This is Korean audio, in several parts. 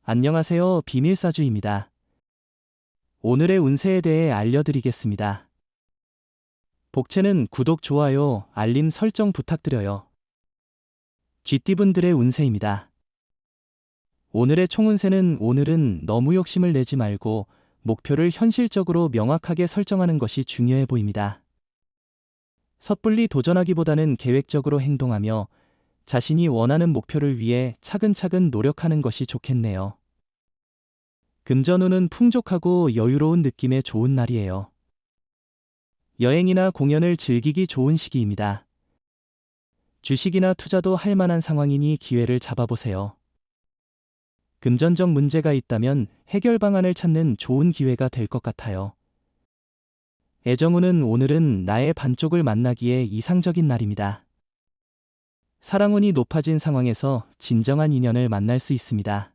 안녕하세요. 비밀사주입니다. 오늘의 운세에 대해 알려드리겠습니다. 복채는 구독, 좋아요, 알림 설정 부탁드려요. 쥐띠분들의 운세입니다. 오늘의 총운세는 오늘은 너무 욕심을 내지 말고 목표를 현실적으로 명확하게 설정하는 것이 중요해 보입니다. 섣불리 도전하기보다는 계획적으로 행동하며 자신이 원하는 목표를 위해 차근차근 노력하는 것이 좋겠네요. 금전운은 풍족하고 여유로운 느낌의 좋은 날이에요. 여행이나 공연을 즐기기 좋은 시기입니다. 주식이나 투자도 할 만한 상황이니 기회를 잡아보세요. 금전적 문제가 있다면 해결 방안을 찾는 좋은 기회가 될 것 같아요. 애정운은 오늘은 나의 반쪽을 만나기에 이상적인 날입니다. 사랑운이 높아진 상황에서 진정한 인연을 만날 수 있습니다.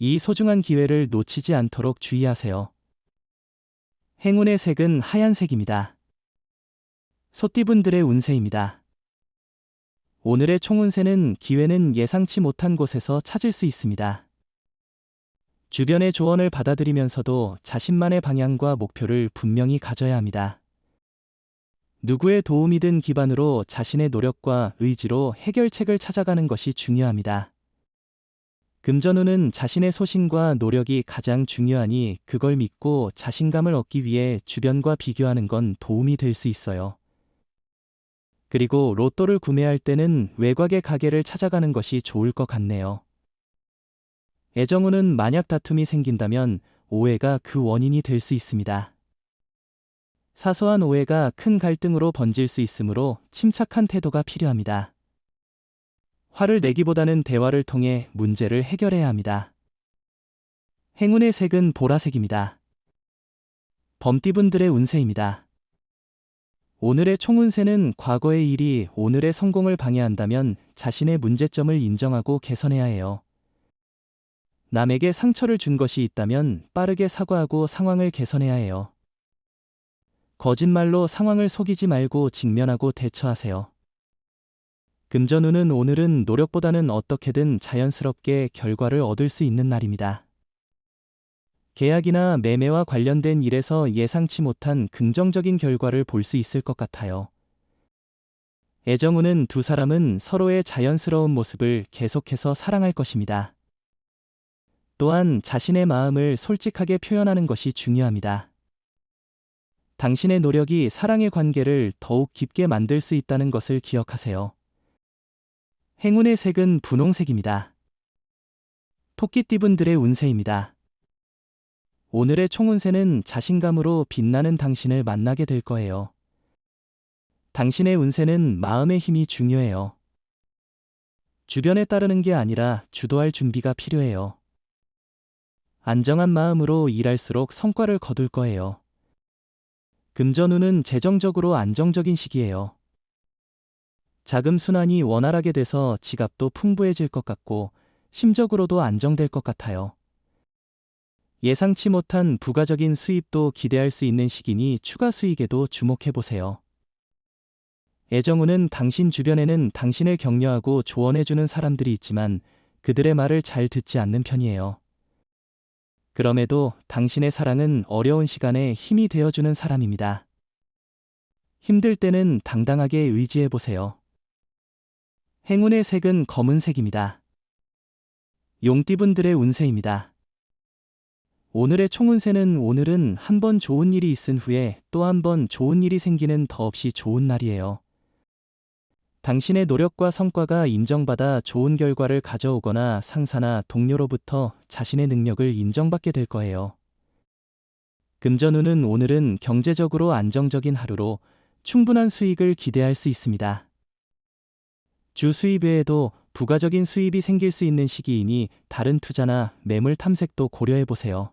이 소중한 기회를 놓치지 않도록 주의하세요. 행운의 색은 하얀색입니다. 소띠분들의 운세입니다. 오늘의 총운세는 기회는 예상치 못한 곳에서 찾을 수 있습니다. 주변의 조언을 받아들이면서도 자신만의 방향과 목표를 분명히 가져야 합니다. 누구의 도움이든 기반으로 자신의 노력과 의지로 해결책을 찾아가는 것이 중요합니다. 금전운은 자신의 소신과 노력이 가장 중요하니 그걸 믿고 자신감을 얻기 위해 주변과 비교하는 건 도움이 될 수 있어요. 그리고 로또를 구매할 때는 외곽의 가게를 찾아가는 것이 좋을 것 같네요. 애정운은 만약 다툼이 생긴다면 오해가 그 원인이 될 수 있습니다. 사소한 오해가 큰 갈등으로 번질 수 있으므로 침착한 태도가 필요합니다. 화를 내기보다는 대화를 통해 문제를 해결해야 합니다. 행운의 색은 보라색입니다. 범띠분들의 운세입니다. 오늘의 총운세는 과거의 일이 오늘의 성공을 방해한다면 자신의 문제점을 인정하고 개선해야 해요. 남에게 상처를 준 것이 있다면 빠르게 사과하고 상황을 개선해야 해요. 거짓말로 상황을 속이지 말고 직면하고 대처하세요. 금전운은 오늘은 노력보다는 어떻게든 자연스럽게 결과를 얻을 수 있는 날입니다. 계약이나 매매와 관련된 일에서 예상치 못한 긍정적인 결과를 볼 수 있을 것 같아요. 애정운은 두 사람은 서로의 자연스러운 모습을 계속해서 사랑할 것입니다. 또한 자신의 마음을 솔직하게 표현하는 것이 중요합니다. 당신의 노력이 사랑의 관계를 더욱 깊게 만들 수 있다는 것을 기억하세요. 행운의 색은 분홍색입니다. 토끼띠분들의 운세입니다. 오늘의 총운세는 자신감으로 빛나는 당신을 만나게 될 거예요. 당신의 운세는 마음의 힘이 중요해요. 주변에 따르는 게 아니라 주도할 준비가 필요해요. 안정한 마음으로 일할수록 성과를 거둘 거예요. 금전운은 재정적으로 안정적인 시기예요. 자금 순환이 원활하게 돼서 지갑도 풍부해질 것 같고 심적으로도 안정될 것 같아요. 예상치 못한 부가적인 수입도 기대할 수 있는 시기니 추가 수익에도 주목해보세요. 애정운은 당신 주변에는 당신을 격려하고 조언해주는 사람들이 있지만 그들의 말을 잘 듣지 않는 편이에요. 그럼에도 당신의 사랑은 어려운 시간에 힘이 되어주는 사람입니다. 힘들 때는 당당하게 의지해보세요. 행운의 색은 검은색입니다. 용띠분들의 운세입니다. 오늘의 총운세는 오늘은 한 번 좋은 일이 있은 후에 또 한 번 좋은 일이 생기는 더없이 좋은 날이에요. 당신의 노력과 성과가 인정받아 좋은 결과를 가져오거나 상사나 동료로부터 자신의 능력을 인정받게 될 거예요. 금전운은 오늘은 경제적으로 안정적인 하루로 충분한 수익을 기대할 수 있습니다. 주 수입 외에도 부가적인 수입이 생길 수 있는 시기이니 다른 투자나 매물 탐색도 고려해보세요.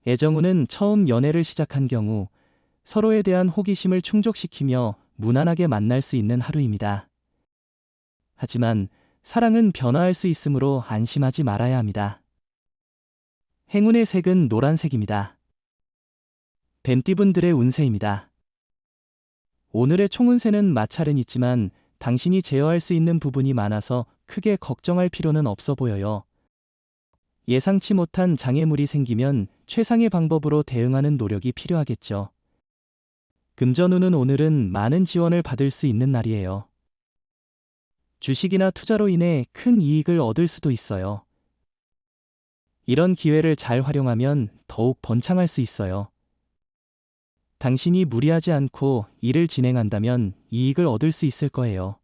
애정운은 처음 연애를 시작한 경우 서로에 대한 호기심을 충족시키며 무난하게 만날 수 있는 하루입니다. 하지만 사랑은 변화할 수 있으므로 안심하지 말아야 합니다. 행운의 색은 노란색입니다. 뱀띠분들의 운세입니다. 오늘의 총운세는 마찰은 있지만 당신이 제어할 수 있는 부분이 많아서 크게 걱정할 필요는 없어 보여요. 예상치 못한 장애물이 생기면 최상의 방법으로 대응하는 노력이 필요하겠죠. 금전운은 오늘은 많은 지원을 받을 수 있는 날이에요. 주식이나 투자로 인해 큰 이익을 얻을 수도 있어요. 이런 기회를 잘 활용하면 더욱 번창할 수 있어요. 당신이 무리하지 않고 일을 진행한다면 이익을 얻을 수 있을 거예요.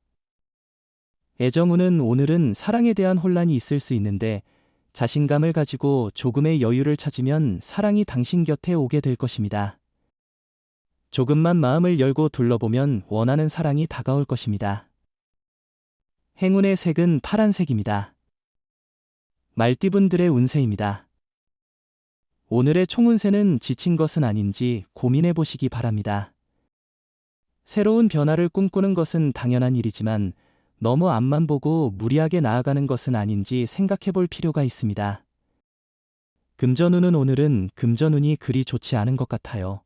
애정운은 오늘은 사랑에 대한 혼란이 있을 수 있는데 자신감을 가지고 조금의 여유를 찾으면 사랑이 당신 곁에 오게 될 것입니다. 조금만 마음을 열고 둘러보면 원하는 사랑이 다가올 것입니다. 행운의 색은 파란색입니다. 말띠분들의 운세입니다. 오늘의 총운세는 지친 것은 아닌지 고민해 보시기 바랍니다. 새로운 변화를 꿈꾸는 것은 당연한 일이지만 너무 앞만 보고 무리하게 나아가는 것은 아닌지 생각해 볼 필요가 있습니다. 금전운은 오늘은 금전운이 그리 좋지 않은 것 같아요.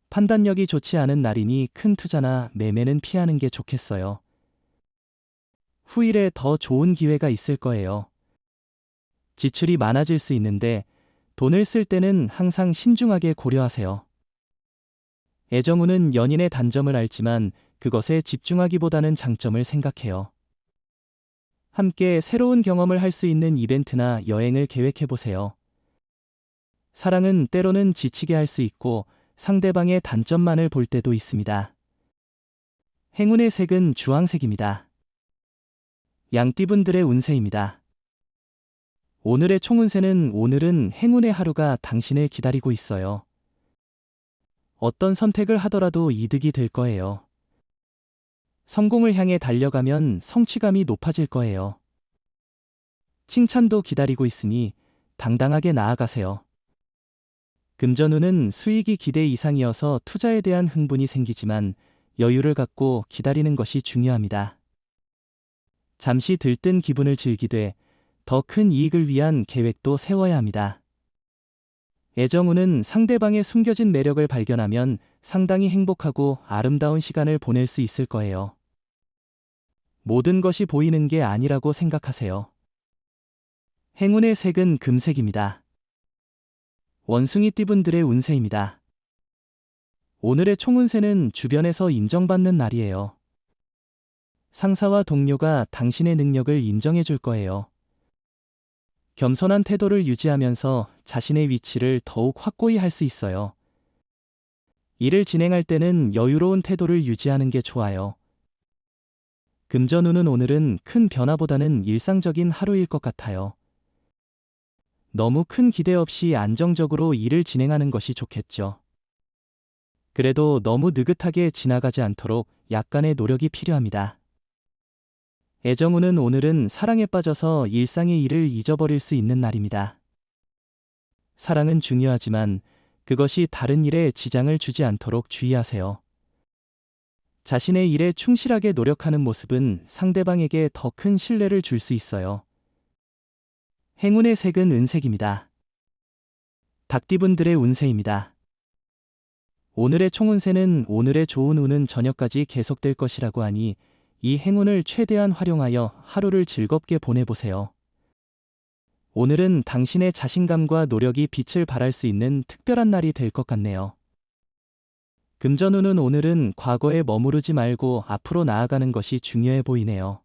판단력이 좋지 않은 날이니 큰 투자나 매매는 피하는 게 좋겠어요. 후일에 더 좋은 기회가 있을 거예요. 지출이 많아질 수 있는데 돈을 쓸 때는 항상 신중하게 고려하세요. 애정운은 연인의 단점을 알지만 그것에 집중하기보다는 장점을 생각해요. 함께 새로운 경험을 할 수 있는 이벤트나 여행을 계획해 보세요. 사랑은 때로는 지치게 할 수 있고 상대방의 단점만을 볼 때도 있습니다. 행운의 색은 주황색입니다. 양띠분들의 운세입니다. 오늘의 총운세는 오늘은 행운의 하루가 당신을 기다리고 있어요. 어떤 선택을 하더라도 이득이 될 거예요. 성공을 향해 달려가면 성취감이 높아질 거예요. 칭찬도 기다리고 있으니 당당하게 나아가세요. 금전운은 수익이 기대 이상이어서 투자에 대한 흥분이 생기지만 여유를 갖고 기다리는 것이 중요합니다. 잠시 들뜬 기분을 즐기되 더 큰 이익을 위한 계획도 세워야 합니다. 애정운은 상대방의 숨겨진 매력을 발견하면 상당히 행복하고 아름다운 시간을 보낼 수 있을 거예요. 모든 것이 보이는 게 아니라고 생각하세요. 행운의 색은 금색입니다. 원숭이띠분들의 운세입니다. 오늘의 총운세는 주변에서 인정받는 날이에요. 상사와 동료가 당신의 능력을 인정해 줄 거예요. 겸손한 태도를 유지하면서 자신의 위치를 더욱 확고히 할 수 있어요. 일을 진행할 때는 여유로운 태도를 유지하는 게 좋아요. 금전운은 오늘은 큰 변화보다는 일상적인 하루일 것 같아요. 너무 큰 기대 없이 안정적으로 일을 진행하는 것이 좋겠죠. 그래도 너무 느긋하게 지나가지 않도록 약간의 노력이 필요합니다. 애정운은 오늘은 사랑에 빠져서 일상의 일을 잊어버릴 수 있는 날입니다. 사랑은 중요하지만 그것이 다른 일에 지장을 주지 않도록 주의하세요. 자신의 일에 충실하게 노력하는 모습은 상대방에게 더 큰 신뢰를 줄 수 있어요. 행운의 색은 은색입니다. 닭띠분들의 운세입니다. 오늘의 총운세는 오늘의 좋은 운은 저녁까지 계속될 것이라고 하니 이 행운을 최대한 활용하여 하루를 즐겁게 보내보세요. 오늘은 당신의 자신감과 노력이 빛을 발할 수 있는 특별한 날이 될 것 같네요. 금전운은 오늘은 과거에 머무르지 말고 앞으로 나아가는 것이 중요해 보이네요.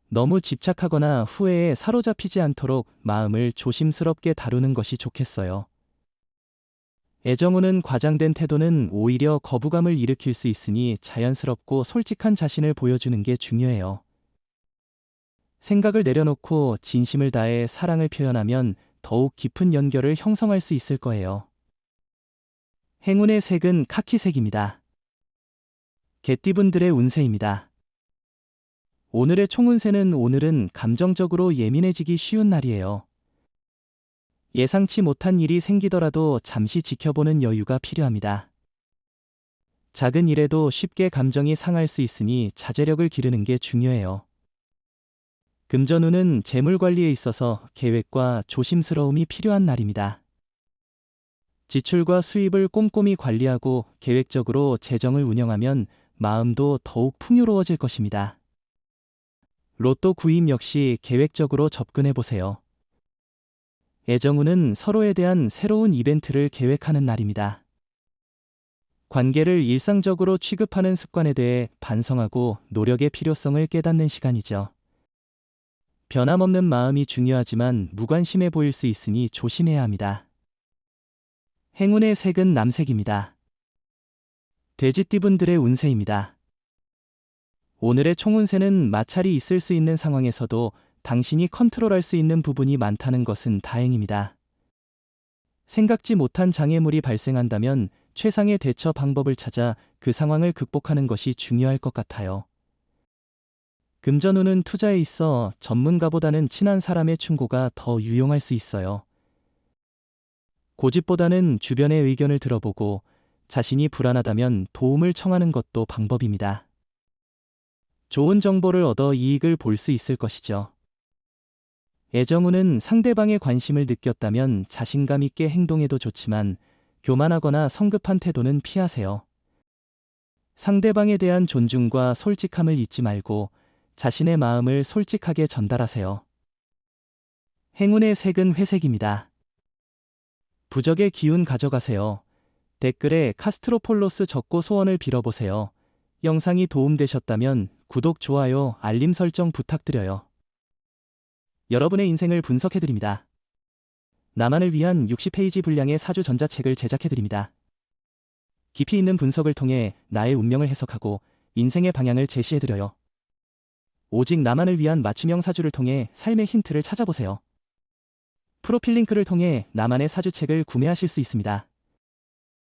너무 집착하거나 후회에 사로잡히지 않도록 마음을 조심스럽게 다루는 것이 좋겠어요. 애정운은 과장된 태도는 오히려 거부감을 일으킬 수 있으니 자연스럽고 솔직한 자신을 보여주는 게 중요해요. 생각을 내려놓고 진심을 다해 사랑을 표현하면 더욱 깊은 연결을 형성할 수 있을 거예요. 행운의 색은 카키색입니다. 개띠분들의 운세입니다. 오늘의 총운세는 오늘은 감정적으로 예민해지기 쉬운 날이에요. 예상치 못한 일이 생기더라도 잠시 지켜보는 여유가 필요합니다. 작은 일에도 쉽게 감정이 상할 수 있으니 자제력을 기르는 게 중요해요. 금전운은 재물 관리에 있어서 계획과 조심스러움이 필요한 날입니다. 지출과 수입을 꼼꼼히 관리하고 계획적으로 재정을 운영하면 마음도 더욱 풍요로워질 것입니다. 로또 구입 역시 계획적으로 접근해 보세요. 애정운은 서로에 대한 새로운 이벤트를 계획하는 날입니다. 관계를 일상적으로 취급하는 습관에 대해 반성하고 노력의 필요성을 깨닫는 시간이죠. 변함없는 마음이 중요하지만 무관심해 보일 수 있으니 조심해야 합니다. 행운의 색은 남색입니다. 돼지띠분들의 운세입니다. 오늘의 총운세는 마찰이 있을 수 있는 상황에서도 당신이 컨트롤할 수 있는 부분이 많다는 것은 다행입니다. 생각지 못한 장애물이 발생한다면 최상의 대처 방법을 찾아 그 상황을 극복하는 것이 중요할 것 같아요. 금전운은 투자에 있어 전문가보다는 친한 사람의 충고가 더 유용할 수 있어요. 고집보다는 주변의 의견을 들어보고 자신이 불안하다면 도움을 청하는 것도 방법입니다. 좋은 정보를 얻어 이익을 볼 수 있을 것이죠. 애정운은 상대방의 관심을 느꼈다면 자신감 있게 행동해도 좋지만 교만하거나 성급한 태도는 피하세요. 상대방에 대한 존중과 솔직함을 잊지 말고 자신의 마음을 솔직하게 전달하세요. 행운의 색은 회색입니다. 부적의 기운 가져가세요. 댓글에 카스트로폴로스 적고 소원을 빌어보세요. 영상이 도움되셨다면 구독, 좋아요, 알림 설정 부탁드려요. 여러분의 인생을 분석해드립니다. 나만을 위한 60페이지 분량의 사주 전자책을 제작해드립니다. 깊이 있는 분석을 통해 나의 운명을 해석하고 인생의 방향을 제시해드려요. 오직 나만을 위한 맞춤형 사주를 통해 삶의 힌트를 찾아보세요. 프로필 링크를 통해 나만의 사주책을 구매하실 수 있습니다.